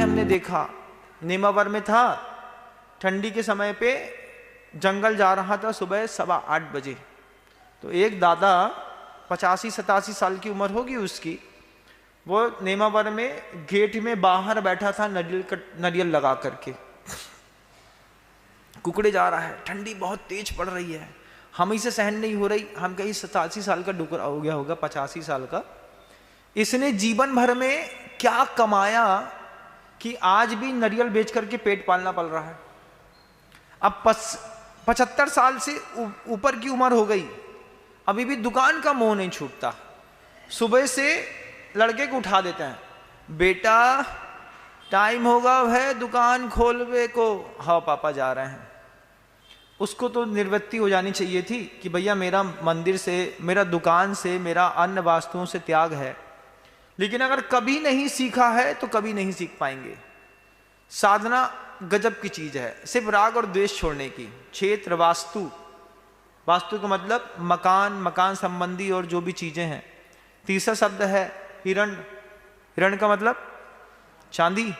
में हमने देखा, नेमावर में था, ठंडी के समय पे जंगल जा रहा था सुबह 8:15 बजे। तो एक दादा 85-87 साल की उम्र होगी उसकी, वो नेमावर में गेट में बाहर बैठा था नारियल लगा करके, कुकड़े जा रहा है, ठंडी बहुत तेज पड़ रही है, हम इसे सहन नहीं हो रही। हम कहीं 87 साल का डुकरा हो गया होगा, 85 साल का। इसने जीवन भर में क्या कमाया कि आज भी नारियल बेच करके पेट पालना पड़ रहा है। अब 75 साल से ऊपर की उम्र हो गई, अभी भी दुकान का मोह नहीं छूटता। सुबह से लड़के को उठा देते हैं, बेटा टाइम होगा है दुकान खोलवे को। हाँ पापा जा रहे हैं। उसको तो निर्वृत्ति हो जानी चाहिए थी कि भैया मेरा मंदिर से, मेरा दुकान से, मेरा अन्य वास्तुओं से त्याग है। लेकिन अगर कभी नहीं सीखा है तो कभी नहीं सीख पाएंगे। साधना गजब की चीज है, सिर्फ राग और द्वेष छोड़ने की। क्षेत्र वास्तु, वास्तु का मतलब मकान, मकान संबंधी और जो भी चीजें हैं। तीसरा शब्द है हिरण। हिरण का मतलब चांदी,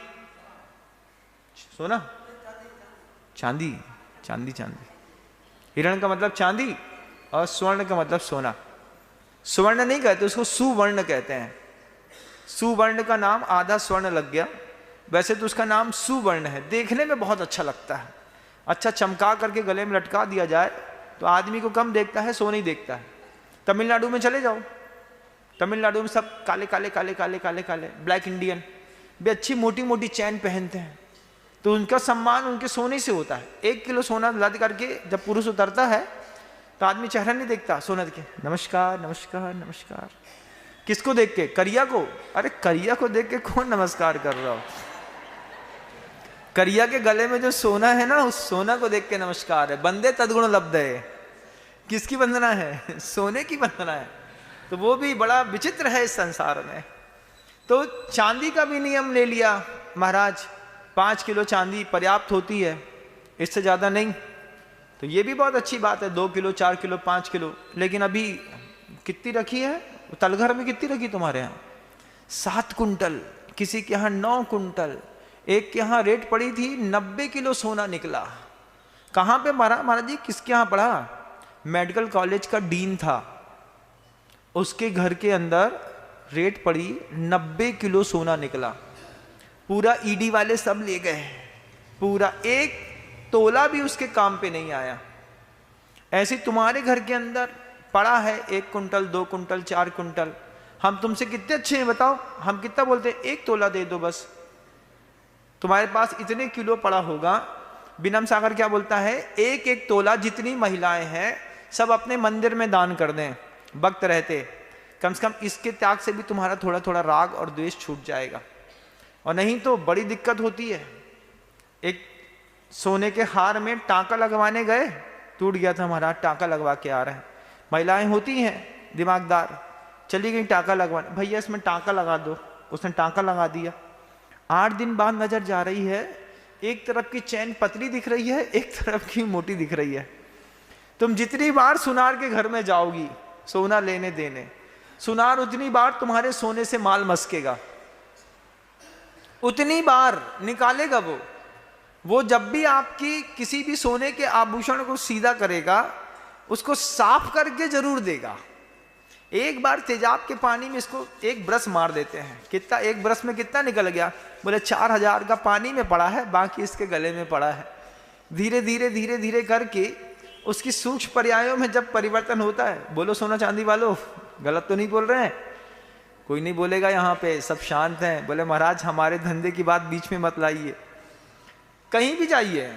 सोना, चांदी, चांदी चांदी। हिरण का मतलब चांदी और स्वर्ण का मतलब सोना। स्वर्ण नहीं कहते उसको, सुवर्ण कहते हैं। सुवर्ण का नाम आधा स्वर्ण लग गया, वैसे तो उसका नाम सुवर्ण है। देखने में बहुत अच्छा लगता है, अच्छा चमका करके गले में लटका दिया जाए तो आदमी को कम देखता है, सो नहीं देखता है। तमिलनाडु में चले जाओ, तमिलनाडु में सब काले काले काले काले काले काले, ब्लैक इंडियन भी अच्छी मोटी मोटी चैन पहनते हैं, तो उनका सम्मान उनके सोने से होता है। 1 किलो सोना लद करके जब पुरुष उतरता है तो आदमी चेहरा नहीं देखता, सोना देख के नमस्कार नमस्कार नमस्कार। किसको देख के? करिया को। अरे करिया को देख के कौन नमस्कार कर रहा हो? करिया के गले में जो सोना है ना, उस सोना को देख के नमस्कार है। बंदे तदगुण लब्ध है। किसकी वंदना है? सोने की वंदना है। तो वो भी बड़ा विचित्र है इस संसार में। तो चांदी का भी नियम ले लिया महाराज, 5 किलो चांदी पर्याप्त होती है, इससे ज्यादा नहीं। तो ये भी बहुत अच्छी बात है, 2 किलो 4 किलो 5 किलो। लेकिन अभी कितनी रखी है तलघर में? कितनी रखी तुम्हारे यहाँ? 7 कुंटल, किसी के यहाँ 9 कुंटल, एक के यहाँ रेट पड़ी थी 90 किलो सोना निकला। कहाँ पे महाराज जी? किसके यहाँ पढ़ा? मेडिकल कॉलेज का डीन था, उसके घर के अंदर रेट पड़ी 90 किलो सोना निकला। पूरा ईडी वाले सब ले गए, पूरा 1 तोला भी उसके काम पे नहीं आया। ऐसे तुम्हारे घर के अंदर पड़ा है 1 कुंटल 2 कुंटल 4 कुंटल। हम तुमसे कितने अच्छे हैं बताओ? हम कितना बोलते हैं? 1 तोला दे दो बस। तुम्हारे पास इतने किलो पड़ा होगा। बिनम सागर क्या बोलता है? 1-1 तोला जितनी महिलाएं हैं सब अपने मंदिर में दान कर दें वक्त रहते। कम से कम इसके त्याग से भी तुम्हारा थोड़ा थोड़ा राग और द्वेष छूट जाएगा, और नहीं तो बड़ी दिक्कत होती है। एक सोने के हार में टांका लगवाने गए, टूट गया था महाराज, टांका लगवा के आ रहे हैं। महिलाएं होती हैं दिमागदार, चली गई टांका लगवाने, भैया इसमें टांका लगा दो। उसने टांका लगा दिया। 8 दिन बाद नजर जा रही है, एक तरफ की चैन पतली दिख रही है, एक तरफ की मोटी दिख रही है। तुम जितनी बार सुनार के घर में जाओगी सोना लेने देने, सुनार उतनी बार तुम्हारे सोने से माल मस्केगा, उतनी बार निकालेगा वो जब भी आपकी किसी भी सोने के आभूषण को सीधा करेगा, उसको साफ करके जरूर देगा। एक बार तेजाब के पानी में इसको एक ब्रश मार देते हैं, कितना, एक ब्रश में कितना निकल गया? बोले 4000 का पानी में पड़ा है, बाकी इसके गले में पड़ा है। धीरे धीरे धीरे धीरे करके उसकी सूक्ष्म पर्यायों में जब परिवर्तन होता है, बोलो सोना चांदी वालों, गलत तो नहीं बोल रहे हैं? कोई नहीं बोलेगा यहाँ पे, सब शांत हैं। बोले महाराज हमारे धंधे की बात बीच में मत लाइए। कहीं भी जाइए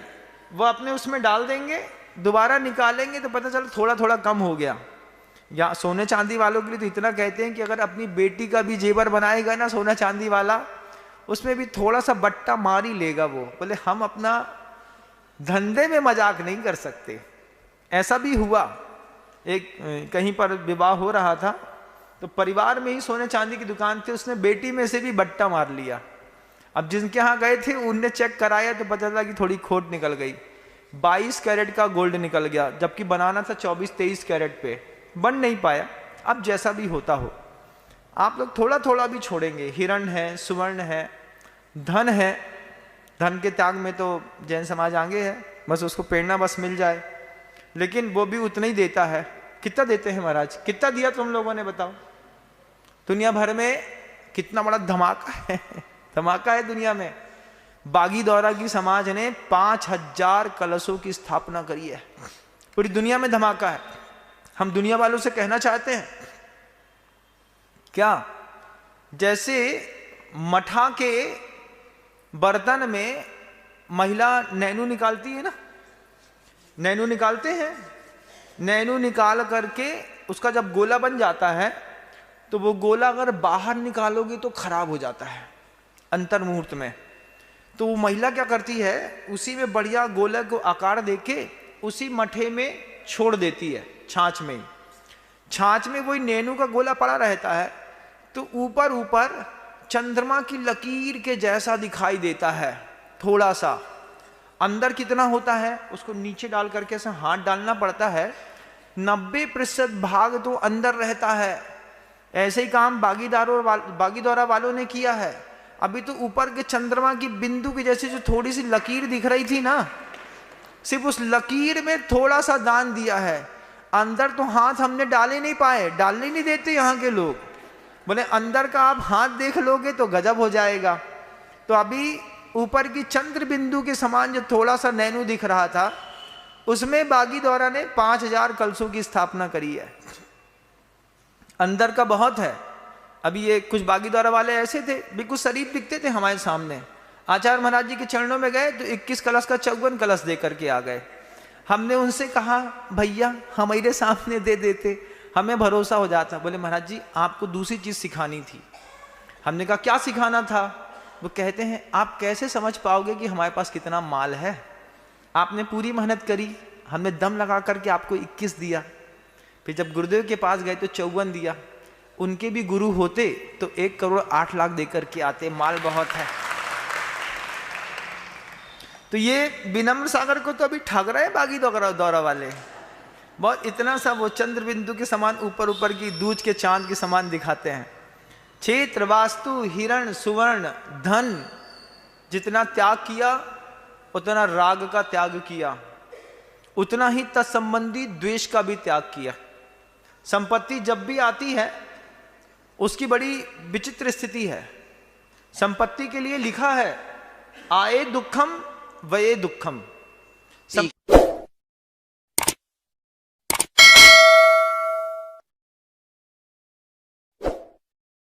वो अपने उसमें डाल देंगे, दोबारा निकालेंगे तो पता चला थोड़ा थोड़ा कम हो गया। या सोने चांदी वालों के लिए तो इतना कहते हैं कि अगर अपनी बेटी का भी जेवर बनाएगा ना सोना चांदी वाला, उसमें भी थोड़ा सा बट्टा मार ही लेगा वो। बोले हम अपना धंधे में मजाक नहीं कर सकते। ऐसा भी हुआ, एक कहीं पर विवाह हो रहा था तो परिवार में ही सोने चांदी की दुकान थी, उसने बेटी में से भी बट्टा मार लिया। अब जिनके यहाँ गए थे उनने चेक कराया तो पता चला कि थोड़ी खोट निकल गई। 22 कैरेट का गोल्ड निकल गया, जबकि बनाना था 24-23 कैरेट पे, बन नहीं पाया। अब जैसा भी होता हो, आप लोग थोड़ा थोड़ा भी छोड़ेंगे। हिरण है, सुवर्ण है, धन है, धन के त्याग में तो जैन समाज आगे है, बस उसको प्रेरणा बस मिल जाए, लेकिन वो भी उतना ही देता है। कितना देते हैं महाराज, कितना दिया तुम लोगों ने बताओ? दुनिया भर में कितना बड़ा धमाका है, धमाका है दुनिया में। बागीदौरा की समाज ने 5000 कलशों की स्थापना करी है, पूरी दुनिया में धमाका है। हम दुनिया वालों से कहना चाहते हैं क्या, जैसे मठा के बर्तन में महिला नैनू निकालती है ना, नैनू निकालते हैं, नैनू निकाल करके उसका जब गोला बन जाता है तो वो गोला अगर बाहर निकालोगे तो खराब हो जाता है अंतर मुहूर्त में। तो वो महिला क्या करती है, उसी में बढ़िया गोला को आकार देके उसी मठे में छोड़ देती है, छाछ में। छाछ में वही नैनू का गोला पड़ा रहता है, तो ऊपर ऊपर चंद्रमा की लकीर के जैसा दिखाई देता है थोड़ा सा। अंदर कितना होता है उसको नीचे डाल करके ऐसा हाथ डालना पड़ता है, 90% भाग तो अंदर रहता है। ऐसे ही काम बागीदौरा वालों ने किया है। अभी तो ऊपर के चंद्रमा की बिंदु की जैसे जो थोड़ी सी लकीर दिख रही थी ना, सिर्फ उस लकीर में थोड़ा सा दान दिया है, अंदर तो हाथ हमने डाले नहीं पाए, डालने नहीं देते यहाँ के लोग। बोले अंदर का आप हाथ देख लोगे तो गजब हो जाएगा। तो अभी ऊपर की चंद्र बिंदु के समान जो थोड़ा सा नैनू दिख रहा था, उसमें बागीदौरा ने 5000 कलशों की स्थापना करी है। अंदर का बहुत है। अभी ये कुछ बागीदौरा वाले ऐसे थे, बिल्कुल शरीफ दिखते थे हमारे सामने, आचार्य महाराज जी के चरणों में गए तो 21 कलश का 54 कलश दे करके आ गए। हमने उनसे कहा भैया हमारे सामने दे देते, हमें भरोसा हो जाता। बोले महाराज जी आपको दूसरी चीज सिखानी थी। हमने कहा क्या सिखाना था? वो कहते हैं आप कैसे समझ पाओगे कि हमारे पास कितना माल है? आपने पूरी मेहनत करी, हमने दम लगा करके आपको 21 दिया, फिर जब गुरुदेव के पास गए तो 54 दिया। उनके भी गुरु होते तो 1 करोड़ 8 लाख देकर के आते, माल बहुत है। तो ये विनम्र सागर को तो अभी ठग रहे हैं बागीदौरा वाले, बहुत इतना सा वो चंद्र बिंदु के समान ऊपर ऊपर की दूज के चांद के समान दिखाते हैं। क्षेत्र वास्तु हिरण सुवर्ण धन जितना त्याग किया उतना राग का त्याग किया, उतना ही तत्संबंधी द्वेष का भी त्याग किया। संपत्ति जब भी आती है उसकी बड़ी विचित्र स्थिति है। संपत्ति के लिए लिखा है आए दुखम वये दुखम,